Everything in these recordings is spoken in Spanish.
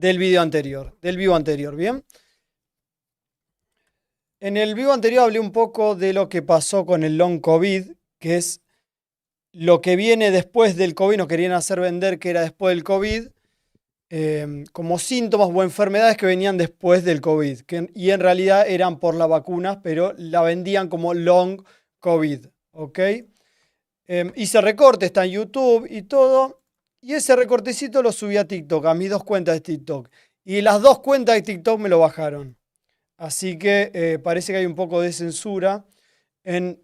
del video anterior, del vivo anterior, ¿bien? En el vivo anterior hablé un poco de lo que pasó con el long COVID, que es lo que viene después del COVID, nos querían hacer vender que era después del COVID, como síntomas o enfermedades que venían después del COVID, y en realidad eran por las vacunas, pero la vendían como long COVID, ¿ok? Hice recorte, está en YouTube y todo, y ese recortecito lo subí a TikTok, a mis dos cuentas de TikTok, y las dos cuentas de TikTok me lo bajaron. Así que parece que hay un poco de censura en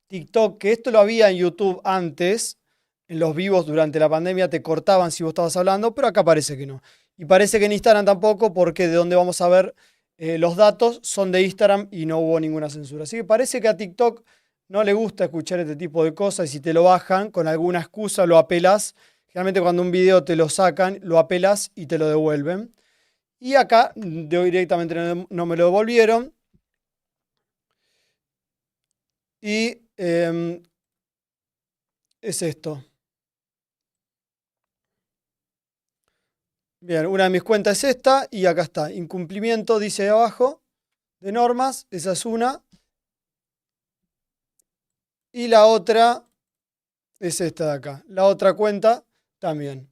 TikTok, que esto lo había en YouTube antes, en los vivos durante la pandemia te cortaban si vos estabas hablando, pero acá parece que no. Y parece que en Instagram tampoco, porque de donde vamos a ver los datos son de Instagram y no hubo ninguna censura. Así que parece que a TikTok no le gusta escuchar este tipo de cosas y si te lo bajan con alguna excusa lo apelas. Generalmente cuando un video te lo sacan, lo apelas y te lo devuelven. Y acá directamente no me lo devolvieron. Y es esto. Bien, una de mis cuentas es esta y acá está. Incumplimiento, dice ahí abajo, de normas. Esa es una. Y la otra es esta de acá. La otra cuenta también.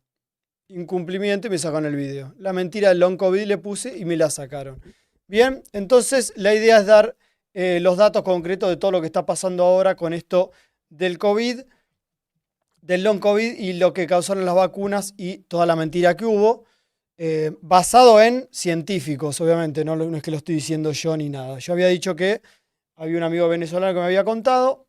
Incumplimiento y me sacan el video. La mentira del long COVID le puse y me la sacaron. Bien, entonces la idea es dar los datos concretos de todo lo que está pasando ahora con esto del COVID, del long COVID y lo que causaron las vacunas y toda la mentira que hubo. Basado en científicos, obviamente, no es que lo estoy diciendo yo ni nada. Yo había dicho que había un amigo venezolano que me había contado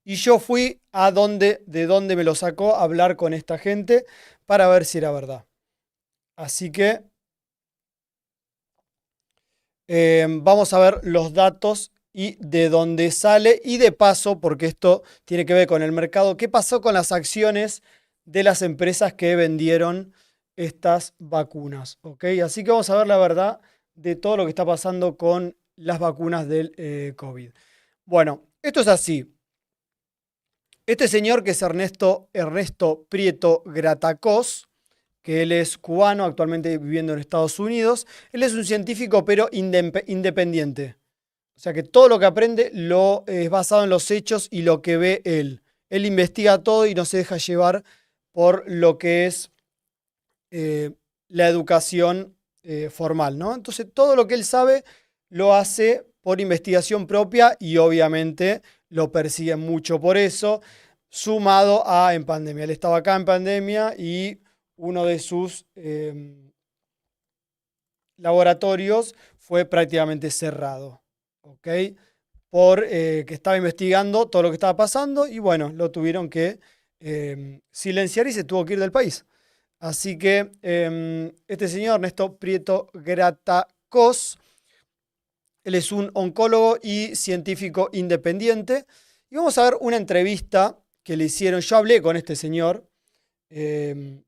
y yo fui de donde me lo sacó a hablar con esta gente para ver si era verdad. Así que vamos a ver los datos y de dónde sale y de paso, porque esto tiene que ver con el mercado, qué pasó con las acciones de las empresas que vendieron estas vacunas, ¿ok? Así que vamos a ver la verdad de todo lo que está pasando con las vacunas del COVID. Bueno, esto es así. Este señor que es Ernesto Prieto Gratacós, que él es cubano, actualmente viviendo en Estados Unidos, él es un científico pero independiente. O sea que todo lo que aprende lo es basado en los hechos y lo que ve él. Él investiga todo y no se deja llevar por lo que es la educación formal, ¿no? Entonces todo lo que él sabe lo hace por investigación propia y obviamente lo persiguen mucho por eso, sumado a en pandemia. Él estaba acá en pandemia y uno de sus laboratorios fue prácticamente cerrado, ¿ok? Por que estaba investigando todo lo que estaba pasando y bueno, lo tuvieron que silenciar y se tuvo que ir del país. Así que este señor, Ernesto Prieto Gratacós, él es un oncólogo y científico independiente. Y vamos a ver una entrevista que le hicieron. Yo hablé con este señor, que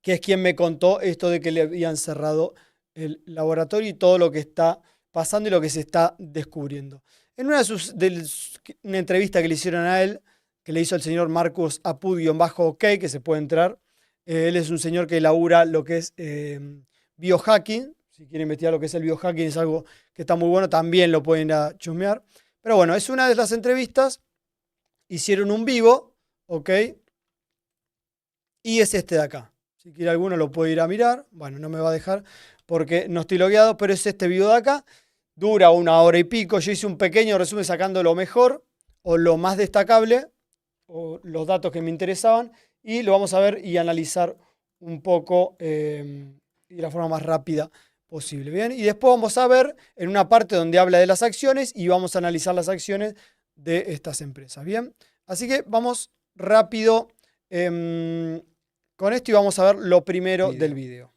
es quien me contó esto de que le habían cerrado el laboratorio y todo lo que está pasando y lo que se está descubriendo. En una entrevista que le hicieron a él, que le hizo el señor Marcos Apud-OK, que se puede entrar, él es un señor que elabora lo que es biohacking. Si quieren investigar lo que es el biohacking, es algo que está muy bueno, también lo pueden ir a chusmear. Pero bueno, es una de las entrevistas. Hicieron un vivo, ¿ok? Y es este de acá. Si quiere alguno lo puede ir a mirar. Bueno, no me va a dejar porque no estoy logueado, pero es este video de acá. Dura 1 hora y pico. Yo hice un pequeño resumen sacando lo mejor o lo más destacable o los datos que me interesaban y lo vamos a ver y analizar un poco de la forma más rápida posible. Bien, y después vamos a ver en una parte donde habla de las acciones y vamos a analizar las acciones de estas empresas. Bien, así que vamos rápido con esto y vamos a ver lo primero del video.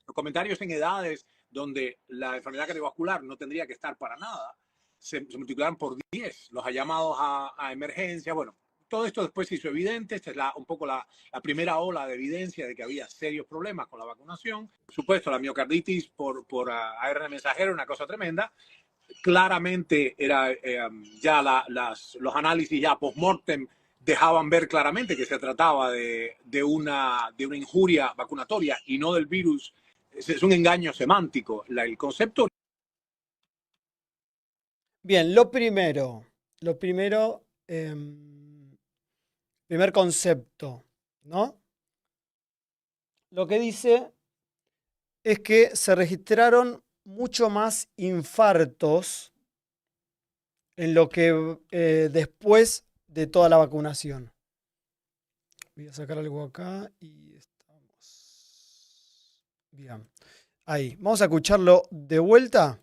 Los comentarios en edades donde la enfermedad cardiovascular no tendría que estar para nada se multiplican por 10. Los llamados a emergencia, bueno, todo esto después se hizo evidente. Esta es un poco la primera ola de evidencia de que había serios problemas con la vacunación. Por supuesto, la miocarditis por ARN mensajero, una cosa tremenda. Claramente era ya los análisis ya post-mortem dejaban ver claramente que se trataba de una injuria vacunatoria y no del virus. Es un engaño semántico. El concepto. Bien, primer concepto, ¿no? Lo que dice es que se registraron mucho más infartos en lo que después de toda la vacunación. Voy a sacar algo acá y estamos. Bien. Ahí. Vamos a escucharlo de vuelta.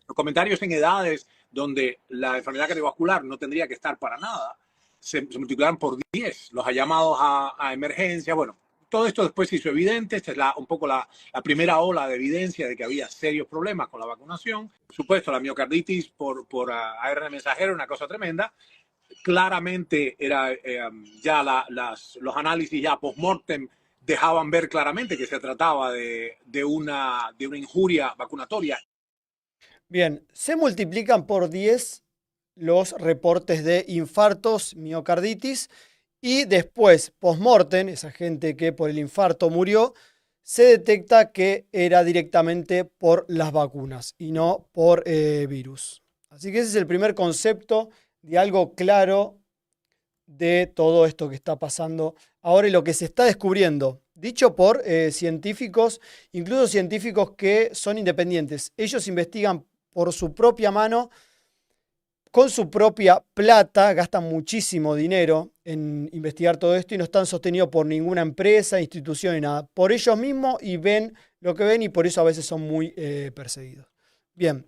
Los comentarios en edades donde la enfermedad cardiovascular no tendría que estar para nada, se multiplicaron por 10. Los llamados a emergencia, bueno, todo esto después se hizo evidente. Esta es un poco la primera ola de evidencia de que había serios problemas con la vacunación. Por supuesto, la miocarditis por ARN mensajero, una cosa tremenda. Claramente era ya los análisis ya post-mortem dejaban ver claramente que se trataba de una injuria vacunatoria. Bien, se multiplican por 10 los reportes de infartos, miocarditis, y después, post-mortem, esa gente que por el infarto murió, se detecta que era directamente por las vacunas y no por virus. Así que ese es el primer concepto de algo claro de todo esto que está pasando ahora y lo que se está descubriendo, dicho por científicos, incluso científicos que son independientes. Ellos investigan por su propia mano, con su propia plata, gastan muchísimo dinero en investigar todo esto y no están sostenidos por ninguna empresa, institución ni nada. Por ellos mismos y ven lo que ven y por eso a veces son muy perseguidos. Bien,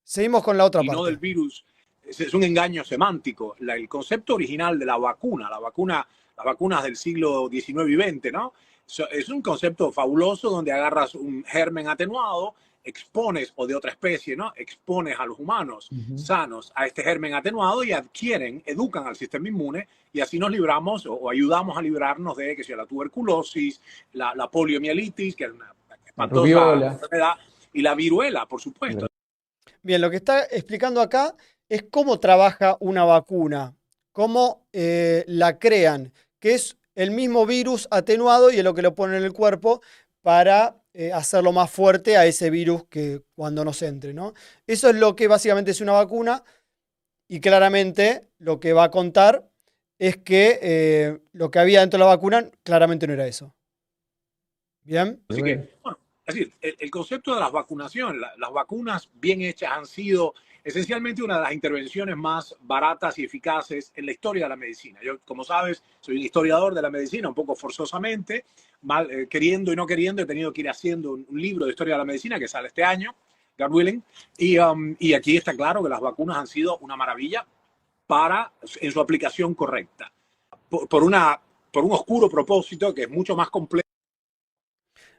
seguimos con la otra parte. No del virus. Es un engaño semántico. El concepto original de las vacunas del siglo XIX y XX, ¿no? Es un concepto fabuloso donde agarras un germen atenuado, expones, o de otra especie, ¿no? Expones a los humanos sanos a este germen atenuado y educan al sistema inmune y así nos libramos o ayudamos a librarnos de que sea la tuberculosis, la poliomielitis, que es una espantosa enfermedad, y la viruela, por supuesto. Bien, lo que está explicando acá es cómo trabaja una vacuna, cómo la crean, que es el mismo virus atenuado y es lo que lo ponen en el cuerpo para hacerlo más fuerte a ese virus que cuando nos entre, ¿no? Eso es lo que básicamente es una vacuna y claramente lo que va a contar es que lo que había dentro de la vacuna claramente no era eso. ¿Bien? Así que, bueno, es decir, el concepto de las vacunaciones, las vacunas bien hechas han sido esencialmente una de las intervenciones más baratas y eficaces en la historia de la medicina. Yo, como sabes, soy un historiador de la medicina, un poco forzosamente, queriendo y no queriendo, he tenido que ir haciendo un libro de historia de la medicina que sale este año, God willing, y aquí está claro que las vacunas han sido una maravilla en su aplicación correcta, por un oscuro propósito que es mucho más complejo.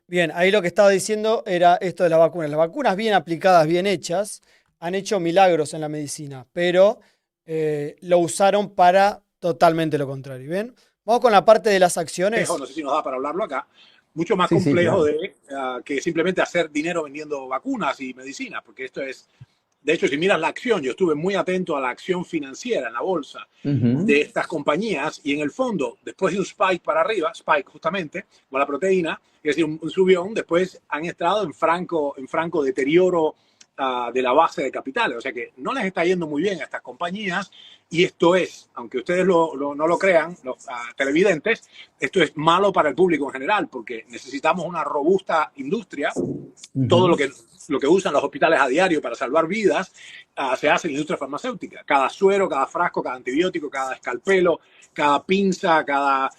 Bien, ahí lo que estaba diciendo era esto de las vacunas. Las vacunas bien aplicadas, bien hechas, han hecho milagros en la medicina, pero lo usaron para totalmente lo contrario. ¿Bien? Vamos con la parte de las acciones. No sé si nos da para hablarlo acá. Mucho más complejo que simplemente hacer dinero vendiendo vacunas y medicinas, porque esto es... De hecho, si miras la acción, yo estuve muy atento a la acción financiera en la bolsa de estas compañías y en el fondo, después de un spike para arriba, spike justamente, con la proteína, es decir, un subión, después han estado en franco deterioro de la base de capitales. O sea que no les está yendo muy bien a estas compañías y esto es, aunque ustedes no lo crean, los televidentes, esto es malo para el público en general porque necesitamos una robusta industria. Todo lo que usan los hospitales a diario para salvar vidas se hace en la industria farmacéutica. Cada suero, cada frasco, cada antibiótico, cada escalpelo, cada pinza, cada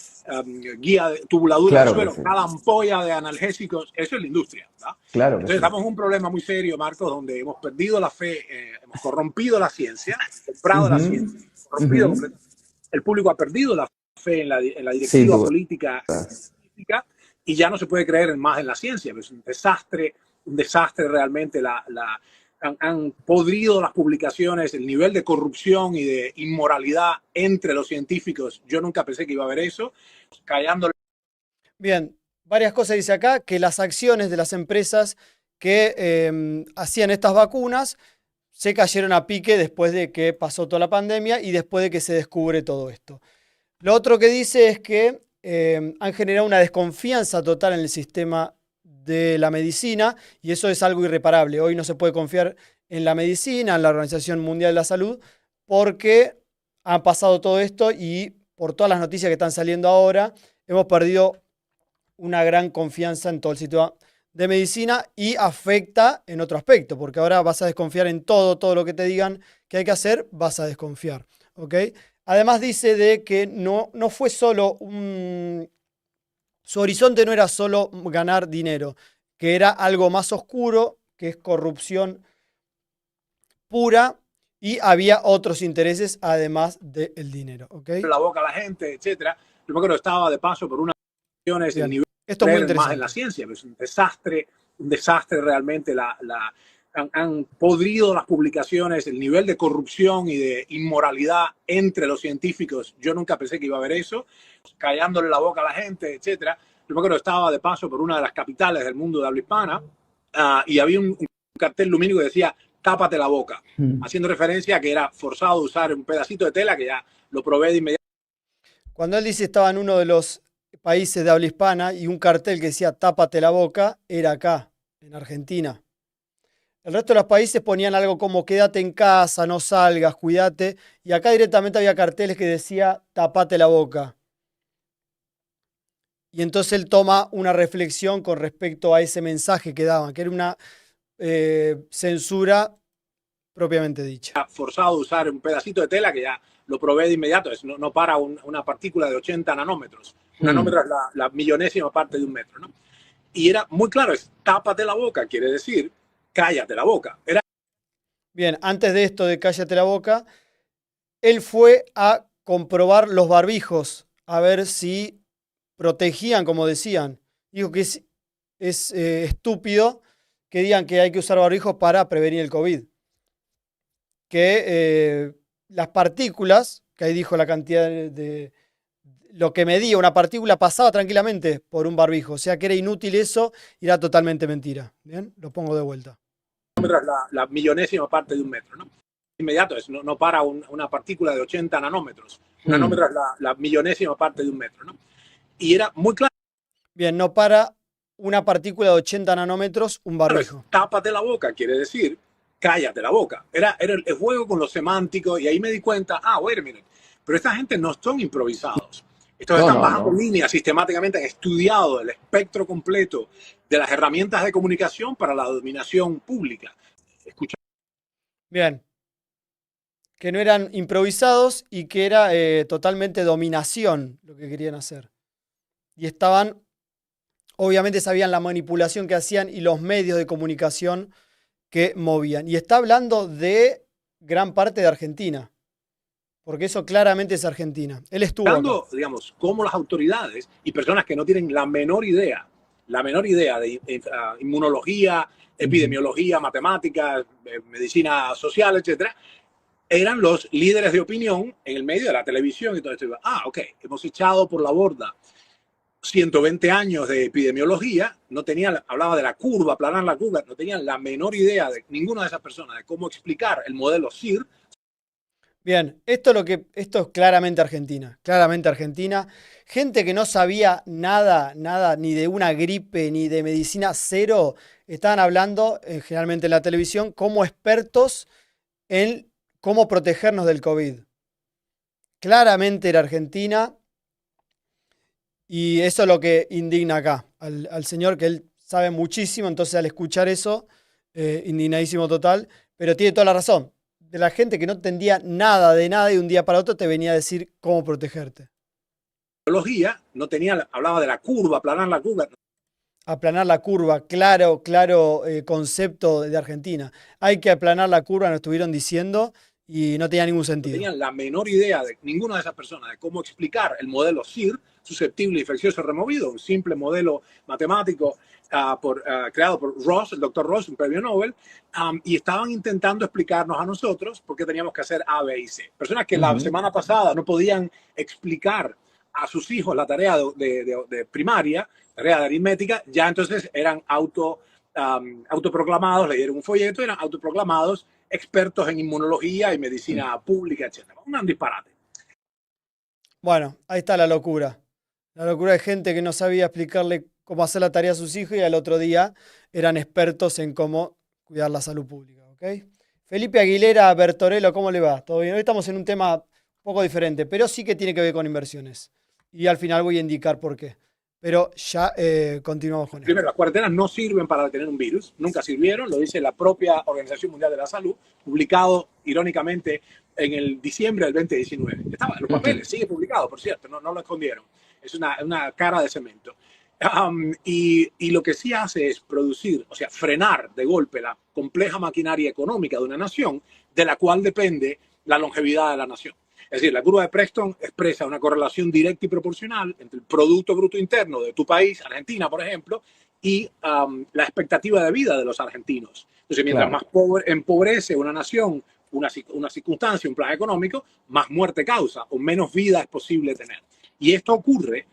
guía de tubuladura de suero, cada ampolla de analgésicos, eso es la industria, ¿verdad? Claro. Entonces estamos en un problema muy serio, Marcos, donde hemos perdido la fe, hemos corrompido la ciencia, comprado la ciencia, corrompido completamente. El público ha perdido la fe en la directiva política y ya no se puede creer más en la ciencia. Es un desastre realmente han podrido las publicaciones, el nivel de corrupción y de inmoralidad entre los científicos. Yo nunca pensé que iba a haber eso, callando. Bien, varias cosas dice acá, que las acciones de las empresas que hacían estas vacunas se cayeron a pique después de que pasó toda la pandemia y después de que se descubre todo esto. Lo otro que dice es que han generado una desconfianza total en el sistema de la medicina y eso es algo irreparable. Hoy no se puede confiar en la medicina, en la Organización Mundial de la Salud, porque ha pasado todo esto y por todas las noticias que están saliendo ahora, hemos perdido una gran confianza en todo el sistema de medicina y afecta en otro aspecto, porque ahora vas a desconfiar en todo lo que te digan que hay que hacer, vas a desconfiar. ¿Ok? Además dice de que no fue solo su horizonte no era solo ganar dinero, que era algo más oscuro, que es corrupción pura, y había otros intereses además del dinero. ¿Okay? La boca a la gente, etcétera. Primero que no estaba de paso por unas cuestiones del nivel. Esto es muy interesante. Más en la ciencia, es un desastre realmente. Han podrido las publicaciones, el nivel de corrupción y de inmoralidad entre los científicos. Yo nunca pensé que iba a haber eso, callándole la boca a la gente, etcétera. Primero que no estaba de paso por una de las capitales del mundo de habla hispana y había un cartel lumínico que decía tápate la boca, haciendo referencia a que era forzado a usar un pedacito de tela que ya lo probé de inmediato. Cuando él dice estaba en uno de los países de habla hispana y un cartel que decía tápate la boca, era acá, en Argentina. El resto de los países ponían algo como quédate en casa, no salgas, cuídate. Y acá directamente había carteles que decía tapate la boca. Y entonces él toma una reflexión con respecto a ese mensaje que daban, que era una censura propiamente dicha. Forzado a usar un pedacito de tela que ya lo probé de inmediato, no para una partícula de 80 nanómetros. Un nanómetro es la millonésima parte de un metro, ¿no? Y era muy claro, es tápate la boca, quiere decir cállate la boca. Bien, antes de esto de cállate la boca, él fue a comprobar los barbijos, a ver si protegían, como decían. Dijo que es estúpido que digan que hay que usar barbijos para prevenir el COVID. Que las partículas, que ahí dijo la cantidad de lo que medía una partícula pasaba tranquilamente por un barbijo. O sea que era inútil eso y era totalmente mentira. Bien, lo pongo de vuelta. La millonésima parte de un metro, ¿no? Inmediato, no para una partícula de 80 nanómetros. Un nanómetro es la millonésima parte de un metro, ¿no? Y era muy claro. Bien, no para una partícula de 80 nanómetros un barbijo. Tápate la boca, quiere decir cállate la boca. Era el juego con lo semántico y ahí me di cuenta, wait a minute, pero esta gente no son improvisados. Estos están bajando líneas sistemáticamente, han estudiado el espectro completo de las herramientas de comunicación para la dominación pública. Escucha. Bien. Que no eran improvisados y que era totalmente dominación lo que querían hacer. Y estaban, obviamente sabían la manipulación que hacían y los medios de comunicación que movían. Y está hablando de gran parte de Argentina. Porque eso claramente es Argentina. Él estuvo acá. Digamos, como las autoridades y personas que no tienen la menor idea de inmunología, epidemiología, matemáticas, medicina social, etcétera, eran los líderes de opinión en el medio de la televisión y todo esto. Ok, hemos echado por la borda 120 años de epidemiología, hablaba de la curva, aplanar la curva, no tenían la menor idea de ninguna de esas personas de cómo explicar el modelo SIR. Bien, esto es claramente Argentina, Gente que no sabía nada, ni de una gripe, ni de medicina, cero, estaban hablando, generalmente en la televisión, como expertos en cómo protegernos del COVID. Claramente era Argentina y eso es lo que indigna acá al señor, que él sabe muchísimo, entonces al escuchar eso, indignadísimo total, pero tiene toda la razón. De la gente que no entendía nada de nada y de un día para otro te venía a decir cómo protegerte. Hablaba de la curva, aplanar la curva. Aplanar la curva, claro concepto de Argentina. Hay que aplanar la curva, nos estuvieron diciendo, y no tenía ningún No sentido. tenían la menor idea de ninguna de esas personas de cómo explicar el modelo SIR, susceptible infeccioso removido, un simple modelo matemático creado por Ross, el doctor Ross, un premio Nobel, y estaban intentando explicarnos a nosotros por qué teníamos que hacer A, B y C. Personas que la semana pasada no podían explicar a sus hijos la tarea de primaria, tarea de aritmética, ya entonces eran autoproclamados, le dieron un folleto, eran autoproclamados expertos en inmunología y medicina pública, etc. Un disparate. Bueno, ahí está la locura. La locura de gente que no sabía explicarle cómo hacer la tarea a sus hijos y al otro día eran expertos en cómo cuidar la salud pública. ¿Okay? Felipe Aguilera Bertorello, ¿cómo le va? ¿Todo bien? Hoy estamos en un tema un poco diferente, pero sí que tiene que ver con inversiones. Y al final voy a indicar por qué. Pero ya continuamos con esto. Primero, las cuarentenas no sirven para detener un virus, nunca sirvieron, lo dice la propia Organización Mundial de la Salud, publicado irónicamente en el diciembre del 2019. Estaba en los papeles, sigue publicado, por cierto, no lo escondieron. Es una cara de cemento. Y lo que sí hace es producir, o sea, frenar de golpe la compleja maquinaria económica de una nación de la cual depende la longevidad de la nación. Es decir, la curva de Preston expresa una correlación directa y proporcional entre el Producto Bruto Interno de tu país, Argentina, por ejemplo, y la expectativa de vida de los argentinos. Entonces, mientras más empobrece una nación, una circunstancia, un plan económico, más muerte causa o menos vida es posible tener. Y esto ocurre.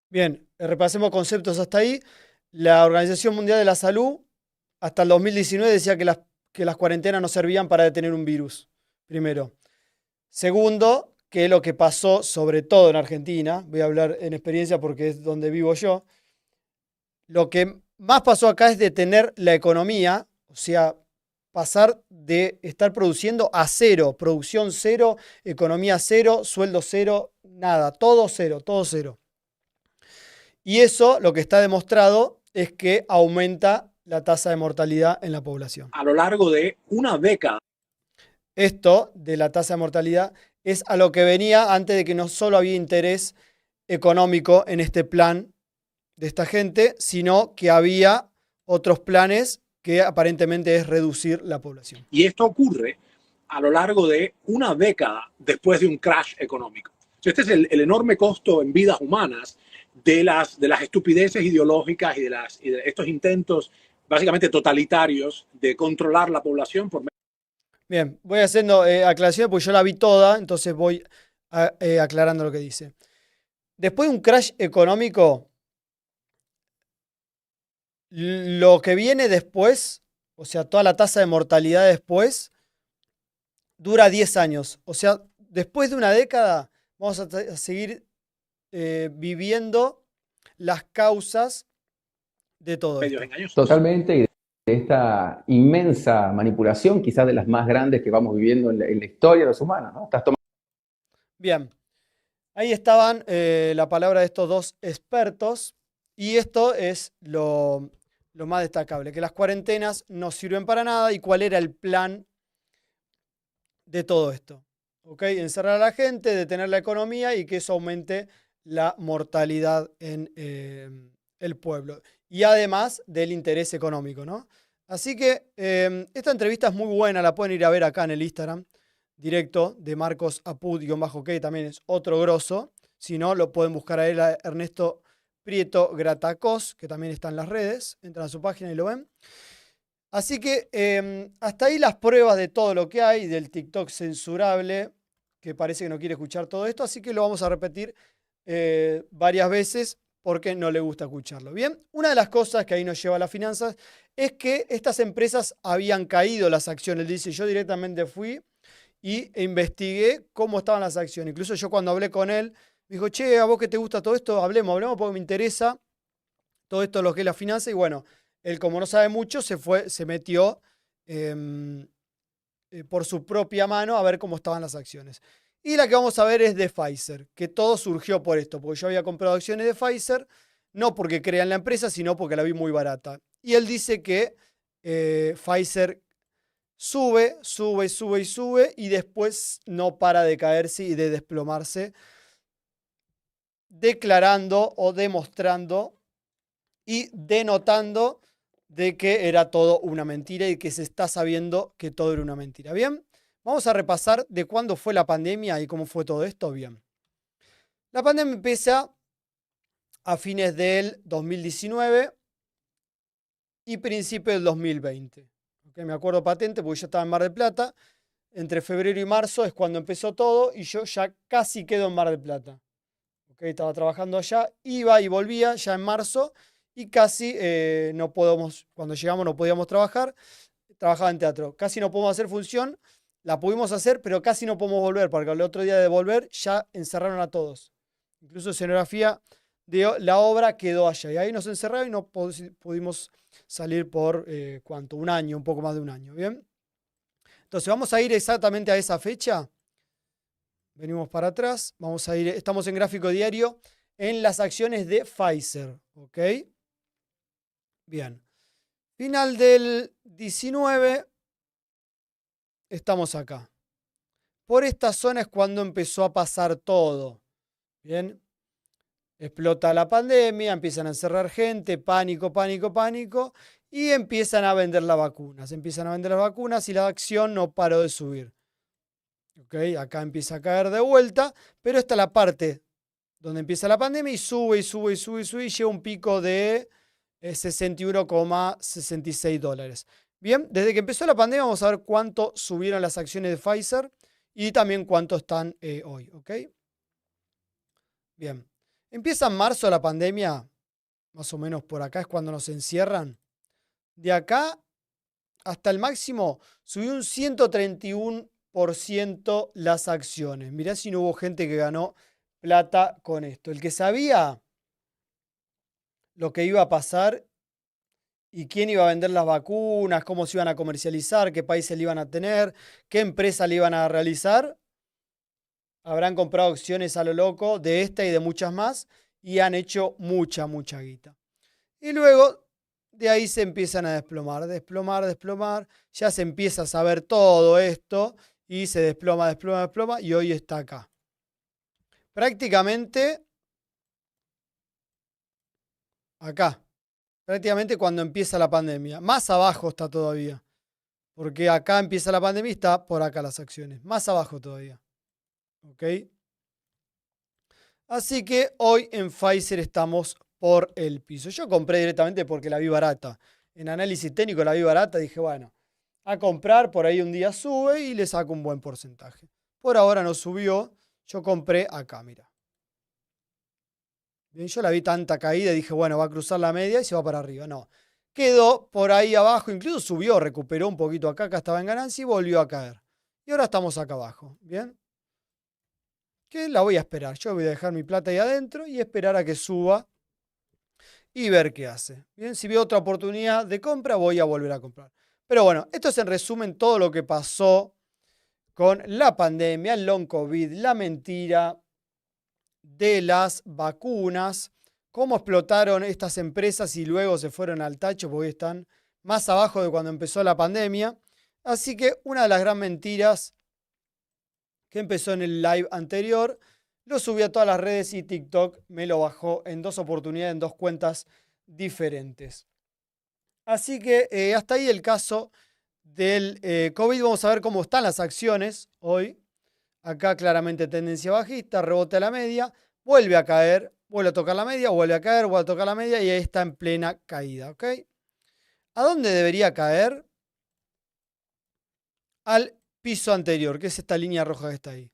Bien, repasemos conceptos hasta ahí. La Organización Mundial de la Salud hasta el 2019 decía que las cuarentenas no servían para detener un virus, primero. Segundo, que es lo que pasó sobre todo en Argentina, voy a hablar en experiencia porque es donde vivo yo, lo que más pasó acá es detener la economía, o sea, pasar de estar produciendo a cero, producción cero, economía cero, sueldo cero, nada, todo cero, todo cero. Y eso lo que está demostrado es que aumenta la tasa de mortalidad en la población. A lo largo de una década. Esto de la tasa de mortalidad es a lo que venía antes de que no solo había interés económico en este plan de esta gente, sino que había otros planes que aparentemente es reducir la población. Y esto ocurre a lo largo de una década después de un crash económico. Este es el enorme costo en vidas humanas de las estupideces ideológicas y de estos intentos básicamente totalitarios de controlar la población por. Bien, voy haciendo aclaraciones porque yo la vi toda, entonces voy aclarando lo que dice. Después de un crash económico, lo que viene después, o sea, toda la tasa de mortalidad después, dura 10 años. O sea, después de una década vamos a seguir viviendo las causas de todo esto. Totalmente, y de esta inmensa manipulación, quizás de las más grandes que vamos viviendo en la historia de los humanos, ¿no? Bien, ahí estaban la palabra de estos dos expertos, y esto es lo más destacable, que las cuarentenas no sirven para nada y cuál era el plan de todo esto. ¿Ok? Encerrar a la gente, detener la economía y que eso aumente la mortalidad en el pueblo. Y además del interés económico, ¿no? Así que esta entrevista es muy buena, la pueden ir a ver acá en el Instagram directo de Marcos Apud-, también es otro grosso. Si no, lo pueden buscar a él, a Ernesto Prieto Gratacós, que también está en las redes. Entran a su página y lo ven. Así que hasta ahí las pruebas de todo lo que hay, del TikTok censurable, que parece que no quiere escuchar todo esto, así que lo vamos a repetir varias veces porque no le gusta escucharlo. Bien, una de las cosas que ahí nos lleva a las finanzas es que estas empresas habían caído las acciones. Él dice, yo directamente fui y investigué cómo estaban las acciones. Incluso yo cuando hablé con él, me dijo, che, a vos que te gusta todo esto, hablemos porque me interesa todo esto, lo que es la finanza. Y bueno, él como no sabe mucho, se metió por su propia mano a ver cómo estaban las acciones. Y la que vamos a ver es de Pfizer, que todo surgió por esto, porque yo había comprado acciones de Pfizer, no porque crea en la empresa, sino porque la vi muy barata. Y él dice que Pfizer sube y después no para de caerse y de desplomarse, declarando o demostrando y denotando de que era todo una mentira y que se está sabiendo que todo era una mentira. Bien, Vamos a repasar de cuándo fue la pandemia y cómo fue todo esto. Bien. La pandemia empieza a fines del 2019 y principio del 2020. ¿Okay? Me acuerdo patente porque yo estaba en Mar del Plata. Entre febrero y marzo es cuando empezó todo y yo ya casi quedo en Mar del Plata. ¿Okay? Estaba trabajando allá, iba y volvía ya en marzo y casi no podemos, cuando llegamos no podíamos trabajar. Trabajaba en teatro. Casi no podemos hacer función. La pudimos hacer, pero casi no podemos volver, porque el otro día de volver ya encerraron a todos. Incluso escenografía de la obra quedó allá. Y ahí nos encerraron y no pudimos salir por, ¿cuánto? Un año, un poco más de un año. ¿Bien? Entonces vamos a ir exactamente a esa fecha. Venimos para atrás. Vamos a ir, estamos en gráfico diario en las acciones de Pfizer. ¿Ok? Bien. Final del 19. Estamos acá. Por esta zona es cuando empezó a pasar todo. Bien. Explota la pandemia, empiezan a encerrar gente, pánico, pánico, pánico, y empiezan a vender las vacunas. Empiezan a vender las vacunas y la acción no paró de subir. ¿Okay? Acá empieza a caer de vuelta, pero esta es la parte donde empieza la pandemia y sube y sube y sube y sube y llega un pico de $61,66. Bien, desde que empezó la pandemia vamos a ver cuánto subieron las acciones de Pfizer y también cuánto están hoy. ¿Ok? Bien. Empieza en marzo la pandemia, más o menos por acá es cuando nos encierran. De acá hasta el máximo subió un 131% las acciones. Mirá si no hubo gente que ganó plata con esto. El que sabía lo que iba a pasar y quién iba a vender las vacunas, cómo se iban a comercializar, qué países le iban a tener, qué empresa le iban a realizar, habrán comprado acciones a lo loco de esta y de muchas más y han hecho mucha, mucha guita. Y luego de ahí se empiezan a desplomar, desplomar, desplomar. Ya se empieza a saber todo esto y se desploma, desploma, desploma y hoy está acá. Prácticamente acá. Prácticamente cuando empieza la pandemia. Más abajo está todavía. Porque acá empieza la pandemia y está por acá las acciones. Más abajo todavía. ¿Ok? Así que hoy en Pfizer estamos por el piso. Yo compré directamente porque la vi barata. En análisis técnico la vi barata. Dije, bueno, a comprar, por ahí un día sube y le saco un buen porcentaje. Por ahora no subió. Yo compré acá, mira. Bien, yo la vi tanta caída y dije, bueno, va a cruzar la media y se va para arriba. No. Quedó por ahí abajo, incluso subió, recuperó un poquito acá estaba en ganancia y volvió a caer. Y ahora estamos acá abajo. Bien. Que la voy a esperar. Yo voy a dejar mi plata ahí adentro y esperar a que suba y ver qué hace. Bien, si veo otra oportunidad de compra, voy a volver a comprar. Pero bueno, esto es en resumen todo lo que pasó con la pandemia, el long COVID, la mentira de las vacunas, cómo explotaron estas empresas y luego se fueron al tacho porque están más abajo de cuando empezó la pandemia. Así que una de las gran mentiras que empezó en el live anterior, lo subí a todas las redes y TikTok me lo bajó en 2 oportunidades, en 2 cuentas diferentes. Así que hasta ahí el caso del COVID. Vamos a ver cómo están las acciones hoy. Acá claramente tendencia bajista, rebote a la media, vuelve a caer, vuelve a tocar la media, vuelve a caer, vuelve a tocar la media y ahí está en plena caída. ¿Ok? ¿A dónde debería caer? Al piso anterior, que es esta línea roja que está ahí.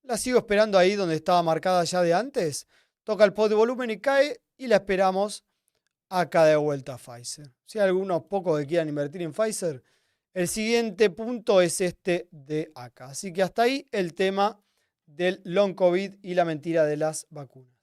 La sigo esperando ahí donde estaba marcada ya de antes. Toca el pot de volumen y cae y la esperamos acá de vuelta a Pfizer. Si hay algunos pocos que quieran invertir en Pfizer, el siguiente punto es este de acá. Así que hasta ahí el tema del long COVID y la mentira de las vacunas.